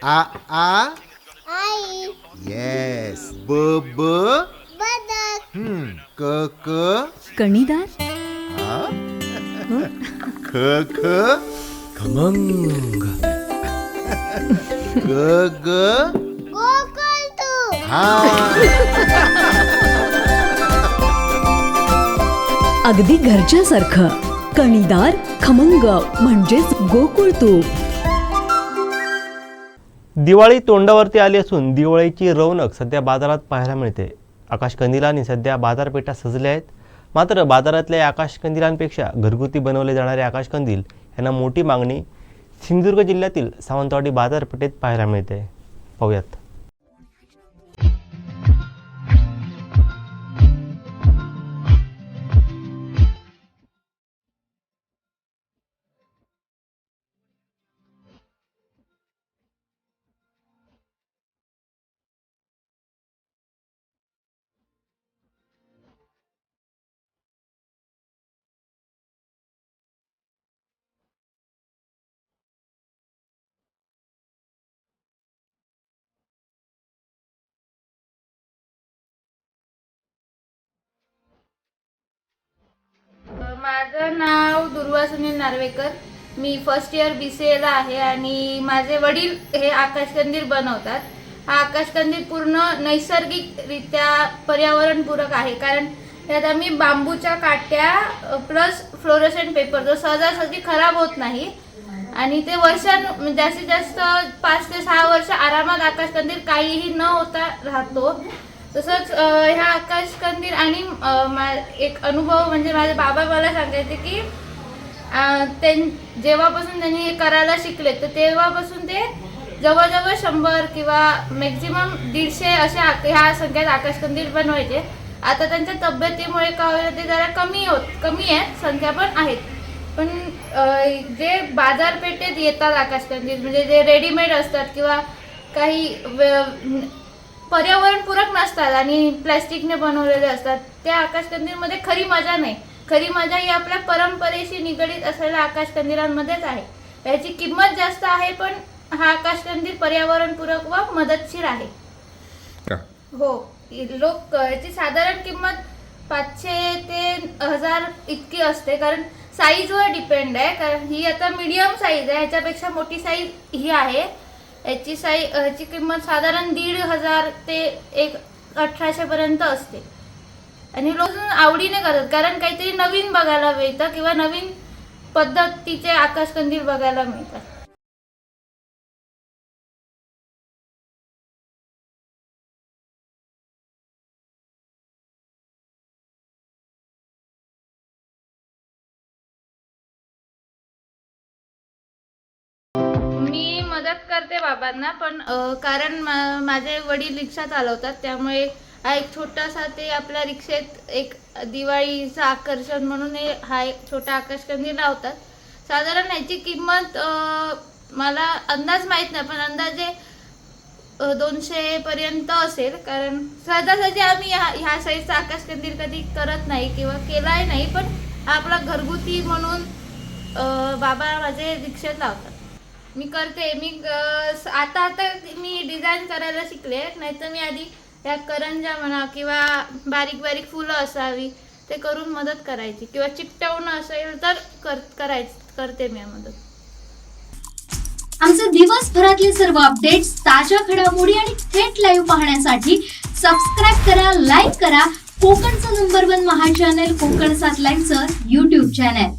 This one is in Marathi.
आ आ आई. येस. ब ब बदक. क क कणीदार. आ? ख ख खमंग. ग ग गोकुळतू. हा. अगदी घरच्यासारखं. कणीदार खमंग म्हणजेच गोकुळ तूप. दिवाळी तोंडावरती आली असून दिवाळीची रौनक सध्या बाजारात पाहायला मिळते. आकाशकंदिलांनी सध्या बाजारपेठा सजल्या आहेत. मात्र बाजारातल्या या आकाशकंदिलांपेक्षा घरगुती बनवले जाणारे आकाशकंदील यांना मोठी मागणी सिंधुदुर्ग जिल्ह्यातील सावंतवाडी बाजारपेठेत पाहायला मिळते. पाहूयात. माझं नाव दुर्वा सुनील नार्वेकर. मी फर्स्ट इयर BCAला आहे आणि माझे वडील हे आकाशकंदील बनवतात. हा आकाशकंदील पूर्ण नैसर्गिकरित्या पर्यावरणपूरक आहे, कारण यात आम्ही बांबूच्या काट्या प्लस फ्लोरोसेंट पेपर जो सहजासहजी खराब होत नाही आणि ते जास्तीत जास्त 5 ते 6 वर्ष आरामात आकाशकंदील काहीही न होता राहतो. तसंच ह्या आकाशकंदील आणि एक अनुभव म्हणजे माझे बाबा मला सांगायचे की जेव्हापासून त्यांनी हे करायला शिकले तर तेव्हापासून ते जवळजवळ 100 किंवा मॅक्झिमम 150 अशा ह्या संख्येत आकाशकंदील बनवायचे. आता त्यांच्या तब्येतीमुळे काय ते जरा कमी आहेत, संख्या पण आहेत. पण जे बाजारपेठेत येतात आकाशकंदील म्हणजे जे रेडीमेड असतात किंवा काही पर्यावरणपूरक नसतात आणि प्लॅस्टिकने बनवलेले असतात, त्या आकाशकंदीलमध्ये खरी मजा नाही. खरी मजा ही आपल्या परंपरेशी निगडीत असलेल्या आकाशकंदिलांमध्येच आहे. याची किंमत जास्त आहे, पण हा आकाशकंदील पर्यावरणपूरक व मदतशीर आहे. हो, याची साधारण किंमत 500 ते 1000 इतकी असते, कारण साईजवर डिपेंड आहे. कारण ही आता मीडियम साईज आहे, ह्याच्यापेक्षा मोठी साईज ही आहे. याची किंमत साधारण 1500 ते 1800 पर्यंत असते. आणि लोक आवडीने करतात, कारण काहीतरी नवीन बघायला मिळतं किंवा नवीन पद्धतीचे आकाशकंदील बघायला मिळतात. मी मदत करते बाबांना, पण कारण माझे वडील रिक्षा चालवतात, त्यामुळे हा एक छोटासा ते आपल्या रिक्षेत एक दिवाळीचं आकर्षण म्हणून हा एक छोटा आकाशकंदील लावतात. साधारण याची किंमत मला अंदाज माहीत नाही, पण अंदाजे 200 पर्यंत असेल. कारण सहजासहजी आम्ही ह्या साईजचा आकाशकंदील कधी करत नाही किंवा केलाय नाही, पण आपला घरगुती म्हणून बाबा माझे रिक्षेत लावतात. मी करते. आता मी डिझाईन करायला शिकले, नाहीतर मी आधी त्या करंजा म्हणा किंवा बारीक बारीक फुलं असावी ते करून मदत करायची, किंवा चिकटवणं असेल तर करते मी मदत. आमचे दिवसभरातले सर्व अपडेट्स, ताज्या घडामोडी आणि थेट लाईव्ह पाहण्यासाठी सबस्क्राईब करा, लाईक करा कोकणचं नंबर 1 महा चॅनल कोकण 7 लाईव्हचं YouTube चॅनल.